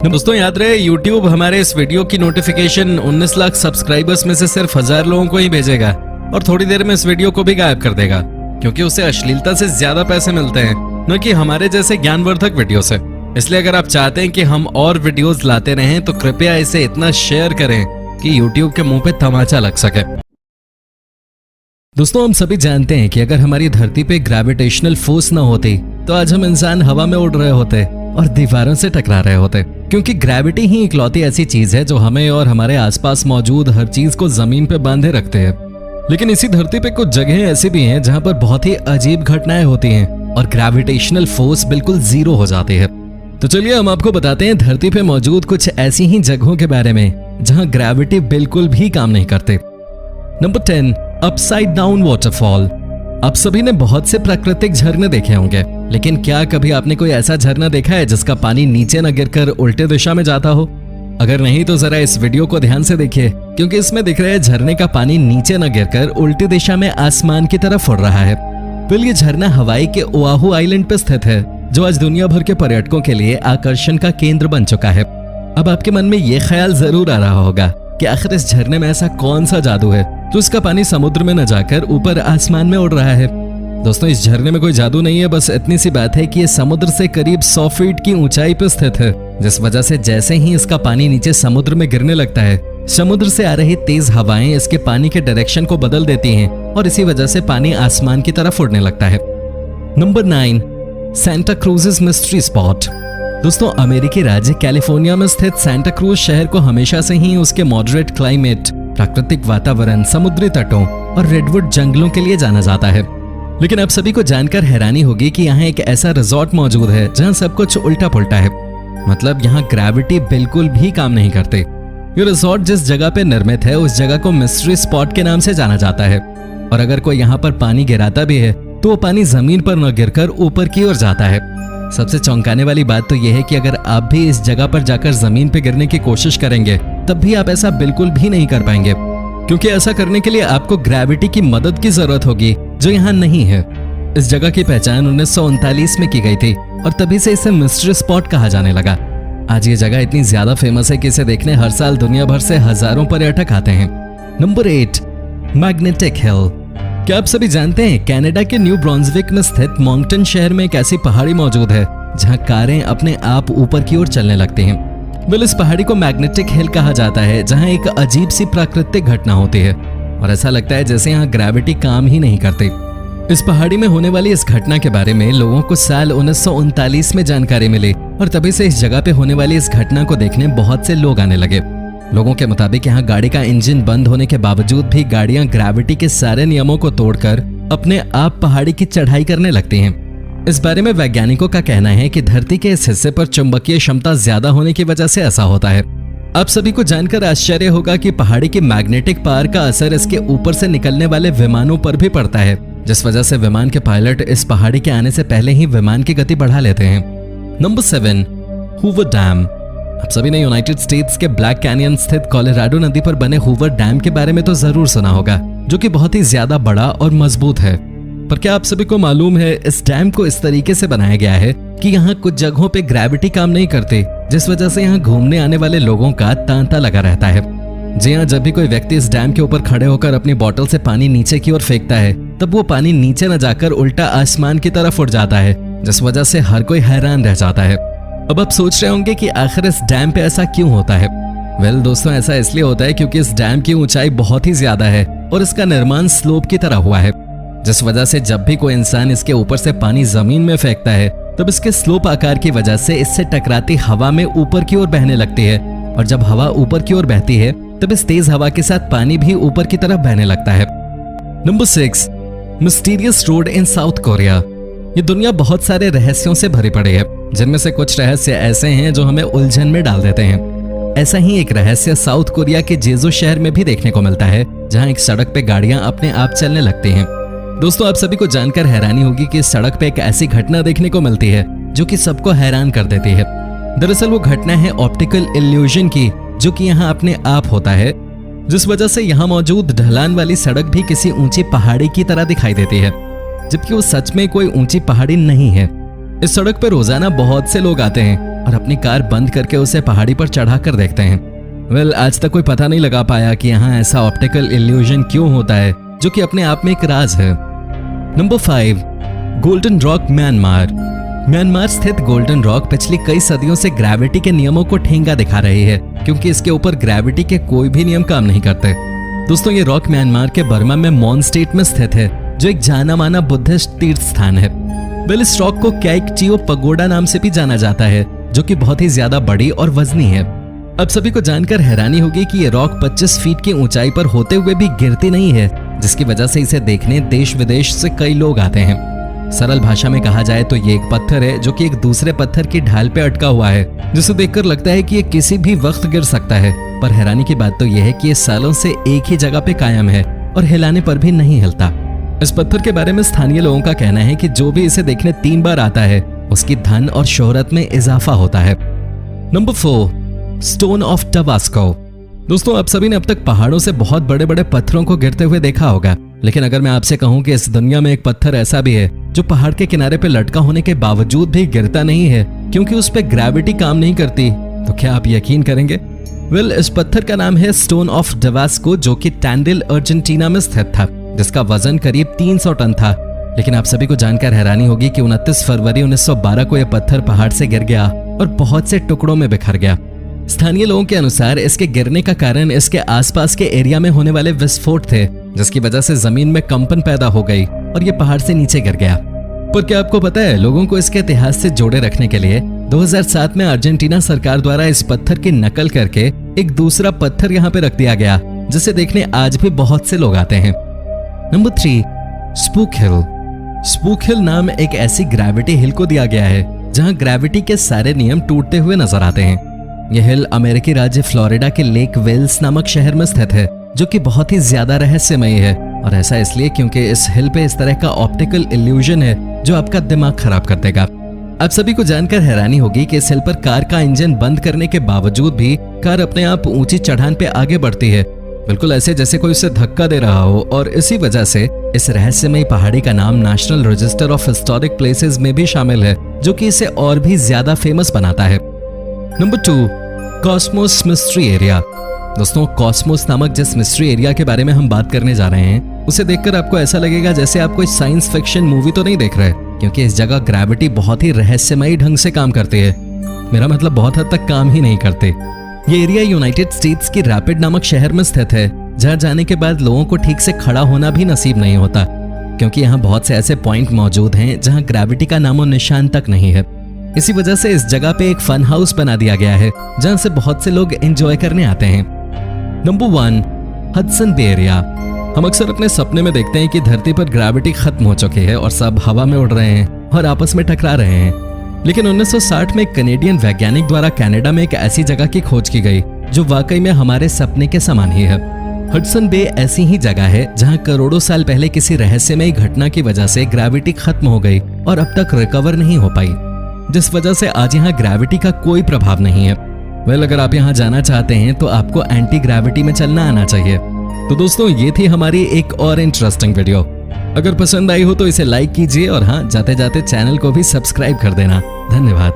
दोस्तों याद रहे, YouTube हमारे इस वीडियो की नोटिफिकेशन 19 लाख सब्सक्राइबर्स में से सिर्फ 1000 लोगों को ही भेजेगा और थोड़ी देर में इस वीडियो को भी गायब कर देगा, क्योंकि उसे अश्लीलता से ज्यादा पैसे मिलते हैं, न कि हमारे जैसे ज्ञानवर्धक वीडियो से। इसलिए अगर आप चाहते हैं कि हम और वीडियोस लाते रहें तो कृपया इसे इतना शेयर करें कि YouTube के मुंह पे तमाचा लग सके। दोस्तों, हम सभी जानते हैं कि अगर हमारी धरती पे ग्रेविटेशनल फोर्स न होती तो आज हम इंसान हवा में उड़ रहे होते और दीवारों से टकरा रहे होते, क्योंकि ग्रेविटी ही इकलौती ऐसी चीज है जो हमें और हमारे आसपास मौजूद हर चीज को जमीन पे बांधे रखते हैं। लेकिन इसी धरती पे कुछ जगहें ऐसी भी हैं जहां पर बहुत ही अजीब घटनाएं होती हैं और ग्रेविटेशनल फोर्स बिल्कुल जीरो हो जाती है। तो चलिए हम आपको बताते हैं धरती पे मौजूद कुछ ऐसी ही जगहों के बारे में जहां ग्रेविटी बिल्कुल भी काम नहीं करते। Number 10, upside down waterfall. आप सभी ने बहुत से प्राकृतिक झरने देखे होंगे, लेकिन क्या कभी आपने कोई ऐसा झरना देखा है जिसका पानी नीचे न गिरकर उल्टे दिशा में जाता हो? अगर नहीं तो जरा इस वीडियो को ध्यान से देखिए, क्योंकि इसमें दिख रहा है झरने का पानी नीचे न गिरकर उल्टी दिशा में आसमान की तरफ उड़ रहा है। फिर ये झरना हवाई के ओआहू आइलैंड पर स्थित है, जो आज दुनिया भर के पर्यटकों के लिए आकर्षण का केंद्र बन चुका है। अब आपके मन में ये ख्याल जरूर आ रहा होगा कि आखिर इस झरने में ऐसा कौन सा जादू है तो इसका पानी समुद्र में न जाकर ऊपर आसमान में उड़ रहा है। दोस्तों, इस झरने में कोई जादू नहीं है, बस इतनी सी बात है कि ये समुद्र से करीब 100 फीट की ऊंचाई पर स्थित है, जिस वजह से जैसे ही इसका पानी नीचे समुद्र में गिरने लगता है, समुद्र से आ रही तेज हवाएं इसके पानी के डायरेक्शन को बदल देती हैं और इसी वजह से पानी आसमान की तरफ उड़ने लगता है। Number 9, Santa Cruz mystery spot. दोस्तों, अमेरिकी राज्य कैलिफोर्निया में स्थित सेंटा क्रूज शहर को हमेशा से ही उसके मॉडरेट क्लाइमेट, प्राकृतिक वातावरण, समुद्री तटों और रेडवुड जंगलों के लिए जाना जाता है। लेकिन आप सभी को जानकर हैरानी होगी कि यहाँ एक ऐसा रिजॉर्ट मौजूद है जहाँ सब कुछ उल्टा पुल्टा है। मतलब यहाँ ग्रेविटी बिल्कुल भी काम नहीं करते। ये रिजॉर्ट जिस जगह पे निर्मित है उस जगह को मिस्ट्री स्पॉट के नाम से जाना जाता है, और अगर कोई यहाँ पर पानी गिराता भी है तो वो पानी जमीन पर न गिरकर ऊपर की ओर जाता है। सबसे चौंकाने वाली बात तो यह है कि अगर आप भी इस जगह पर जाकर जमीन पर गिरने की कोशिश करेंगे तब भी आप ऐसा बिल्कुल भी नहीं कर पाएंगे, क्योंकि ऐसा करने के लिए आपको ग्रेविटी की मदद की जरूरत होगी, जो यहाँ नहीं है। इस जगह की पहचान 1939 में की गई थी और तभी से इसे मिस्ट्री स्पॉट कहा जाने लगा। आज ये जगह इतनी ज्यादा फेमस है कि इसे देखने हर साल दुनिया भर से हजारों पर्यटक आते हैं। Number 8, magnetic hill. क्या आप सभी जानते हैं कनाडा के न्यू ब्रॉन्सविक में स्थित मॉन्कटन शहर में एक ऐसी पहाड़ी मौजूद है जहां कारें अपने आप ऊपर की ओर चलने लगती हैं। इस पहाड़ी को मैग्नेटिक हिल कहा जाता है, जहां एक अजीब सी प्राकृतिक घटना होती है और ऐसा लगता है जैसे यहाँ ग्रेविटी काम ही नहीं करती। इस पहाड़ी में होने वाली इस घटना के बारे में लोगों को साल 1939 में जानकारी मिली और तभी से इस जगह पे होने वाली इस घटना को देखने बहुत से लोग आने लगे। लोगों के मुताबिक यहाँ गाड़ी का इंजन बंद होने के बावजूद भी गाड़ियां ग्रेविटी के सारे नियमों को तोड़कर अपने आप पहाड़ी की चढ़ाई करने लगती हैं। इस बारे में वैज्ञानिकों का कहना है कि धरती के इस हिस्से पर चुंबकीय क्षमता ज्यादा होने की वजह से ऐसा होता है। आप सभी को जानकर आश्चर्य होगा कि पहाड़ी की मैग्नेटिक पावर का असर इसके ऊपर से निकलने वाले विमानों पर भी पड़ता है, जिस वजह से विमान के पायलट इस पहाड़ी के आने से पहले ही विमान की गति बढ़ा लेते हैं। Number 7, Hoover dam. आप सभी ने यूनाइटेड स्टेट्स के ब्लैक कैनियन स्थित कोलोराडो नदी पर बने हूवर डैम के बारे में तो जरूर सुना होगा, जो कि बहुत ही ज्यादा बड़ा और मजबूत है। पर क्या आप सभी को मालूम है इस डैम को इस तरीके से बनाया गया है कि यहाँ कुछ जगहों पे ग्रेविटी काम नहीं करती, जिस वजह से यहाँ घूमने आने वाले लोगों का तांता लगा रहता है। जी हाँ, जब भी कोई व्यक्ति इस डैम के ऊपर खड़े होकर अपनी बोतल से पानी नीचे की ओर फेंकता है तब वो पानी नीचे न जाकर उल्टा आसमान की तरफ उड़ जाता है, जिस वजह से हर कोई हैरान रह जाता है। अब आप सोच रहे होंगे कि आखिर इस डैम पे ऐसा क्यों होता है? वेल दोस्तों, ऐसा इसलिए होता है क्योंकि इस डैम की ऊंचाई बहुत ही ज्यादा है और इसका निर्माण स्लोप की तरह हुआ है, जिस वजह से जब भी कोई इंसान इसके ऊपर से पानी जमीन में फेंकता है तब इसके स्लोप आकार की वजह से इससे टकराती हवा में ऊपर की ओर बहने लगती है, और जब हवा ऊपर की ओर बहती है तब इस तेज हवा के साथ पानी भी ऊपर की तरफ बहने लगता है। नंबर 6, मिस्टीरियस रोड इन साउथ कोरिया। ये दुनिया बहुत सारे रहस्यों से भरी पड़ी है, जिनमें से कुछ रहस्य ऐसे हैं जो हमें उलझन में डाल देते हैं। ऐसा ही एक रहस्य साउथ कोरिया के जेजू शहर में भी देखने को मिलता है, जहां एक सड़क पे गाड़ियां अपने आप चलने लगती हैं। दोस्तों, आप सभी को जानकर हैरानी होगी कि इस सड़क पे एक ऐसी घटना देखने को मिलती है जो कि सबको हैरान कर देती है। दरअसल वो घटना है ऑप्टिकल इल्यूजन की, जो कि यहाँ अपने आप होता है, जिस वजह से यहाँ मौजूद ढलान वाली सड़क भी किसी ऊंची पहाड़ी की तरह दिखाई देती है, जबकि वो सच में कोई ऊंची पहाड़ी नहीं है। इस सड़क पर रोजाना बहुत से लोग आते हैं और अपनी कार बंद करके उसे पहाड़ी पर चढ़ा कर देखते हैं। आज तक कोई पता नहीं लगा पाया कि यहाँ ऐसा ऑप्टिकल इल्यूजन क्यों होता है, जो कि अपने आप में एक राज है। Number 5, golden rock, Myanmar. Myanmar स्थित गोल्डन रॉक पिछली कई सदियों से ग्रेविटी के नियमों को ठेंगा दिखा रही है, क्योंकि इसके ऊपर ग्रेविटी के कोई भी नियम काम नहीं करते। दोस्तों, ये रॉक म्यांमार के बर्मा में मॉन स्टेट में स्थित है, जो एक जाना माना बुद्धिस्ट तीर्थ स्थान है। इस रॉक को कैकचियो पगोडा नाम से भी जाना जाता है, जो कि बहुत ही ज्यादा बड़ी और वजनी है। अब सभी को जानकर हैरानी होगी कि ये रॉक 25 फीट की ऊंचाई पर होते हुए भी गिरती नहीं है, जिसकी वजह से इसे देखने देश विदेश से कई लोग आते हैं। सरल भाषा में कहा जाए तो ये एक पत्थर है जो कि एक दूसरे पत्थर की ढाल पे अटका हुआ है, जिसे देखकर लगता है कि ये किसी भी वक्त गिर सकता है। पर हैरानी की बात तो यह है कि ये सालों से एक ही जगह पे कायम है और हिलाने पर भी नहीं हिलता। इस पत्थर के बारे में स्थानीय लोगों का कहना है कि जो भी इसे देखने 3 बार आता है, उसकी धन और शोहरत में इजाफा होता है। Number 4, stone of Tabasco. दोस्तों, आप सभी ने अब तक पहाड़ों से बहुत बड़े बड़े पत्थरों को गिरते हुए देखा होगा, लेकिन अगर मैं आपसे कहूं कि इस दुनिया में एक पत्थर ऐसा भी है जो पहाड़ के किनारे पे लटका होने के बावजूद भी गिरता नहीं है क्योंकि उस पे ग्रेविटी काम नहीं करती, तो क्या आप यकीन करेंगे? इस पत्थर का नाम है स्टोन ऑफ टबास्को, जो कि टैंडिल, अर्जेंटीना में स्थित था, जिसका वजन करीब 300 टन था। लेकिन आप सभी को जानकर हैरानी होगी कि 29 फरवरी 1912 को यह पत्थर पहाड़ से गिर गया और बहुत से टुकड़ों में बिखर गया। स्थानीय लोगों के अनुसार इसके गिरने का कारण इसके आसपास के एरिया में होने वाले विस्फोट थे, जिसकी वजह से जमीन में कंपन पैदा हो गई और ये पहाड़ से नीचे गिर गया। पर क्या आपको पता है, लोगों को इसके इतिहास से जोड़े रखने के लिए 2007 में अर्जेंटीना सरकार द्वारा इस पत्थर की नकल करके एक दूसरा पत्थर यहाँ पे रख दिया गया, जिसे देखने आज भी बहुत से लोग आते हैं। नंबर 3, स्पूक हिल। स्पूक हिल नाम एक ऐसी ग्रेविटी हिल को दिया गया है जहाँ ग्रेविटी के सारे नियम टूटते हुए नजर आते हैं। यह हिल अमेरिकी राज्य फ्लोरिडा के लेक वेल्स नामक शहर में स्थित है, जो कि बहुत ही ज्यादा रहस्यमयी है, और ऐसा इसलिए क्योंकि इस हिल पे इस तरह का ऑप्टिकल इल्यूजन है जो आपका दिमाग खराब कर देगा। आप सभी को जानकर हैरानी होगी कि इस हिल पर कार का इंजन बंद करने के बावजूद भी कार अपने आप ऊंची चढ़ान पे आगे बढ़ती है, बिल्कुल ऐसे जैसे कोई उसे धक्का दे रहा हो। और इसी वजह से इस रहस्यमयी पहाड़ी का नाम national register of historic places में भी शामिल है, जो कि इसे और भी ज्यादा फेमस बनाता है। Number 2, Cosmos mystery area. दोस्तों, कॉस्मोस नामक जिस मिस्ट्री एरिया के बारे में हम बात करने जा रहे हैं, उसे देखकर आपको ऐसा लगेगा जैसे आप कोई साइंस फिक्शन मूवी तो नहीं देख रहे, क्योंकि इस जगह ग्रेविटी बहुत ही रहस्यमयी ढंग से काम करती है। मेरा मतलब बहुत हद तक काम ही नहीं करते। ये एरिया यूनाइटेड स्टेट्स की रैपिड नामक शहर में स्थित है, जहाँ जाने के बाद लोगों को ठीक से खड़ा होना भी नसीब नहीं होता, क्योंकि यहाँ बहुत से ऐसे पॉइंट मौजूद हैं जहाँ ग्रेविटी का नामो निशान तक नहीं है। इसी वजह से इस जगह पे एक फन हाउस बना दिया गया है, जहाँ से बहुत से लोग एंजॉय करने आते हैं। Number 1, Hudson Bay area. हम अक्सर अपने सपने में देखते हैं कि धरती पर ग्रेविटी खत्म हो चुकी है और सब हवा में उड़ रहे हैं और आपस में टकरा रहे हैं। लेकिन 1960 में एक कनेडियन वैज्ञानिक द्वारा कनाडा में एक ऐसी जगह की खोज की गई जो वाकई में हमारे सपने के समान ही है। हडसन बे ऐसी ही जगह है जहां करोड़ों साल पहले किसी रहस्यमयी घटना की वजह से ग्रेविटी खत्म हो गई और अब तक रिकवर नहीं हो पाई, जिस वजह से आज यहाँ ग्रेविटी का कोई प्रभाव नहीं है। अगर आप यहाँ जाना चाहते हैं तो आपको एंटी ग्रेविटी में चलना आना चाहिए। तो दोस्तों, ये थी हमारी एक और इंटरेस्टिंग वीडियो। अगर पसंद आई हो तो इसे लाइक कीजिए और हाँ, जाते जाते चैनल को भी सब्सक्राइब कर देना। धन्यवाद।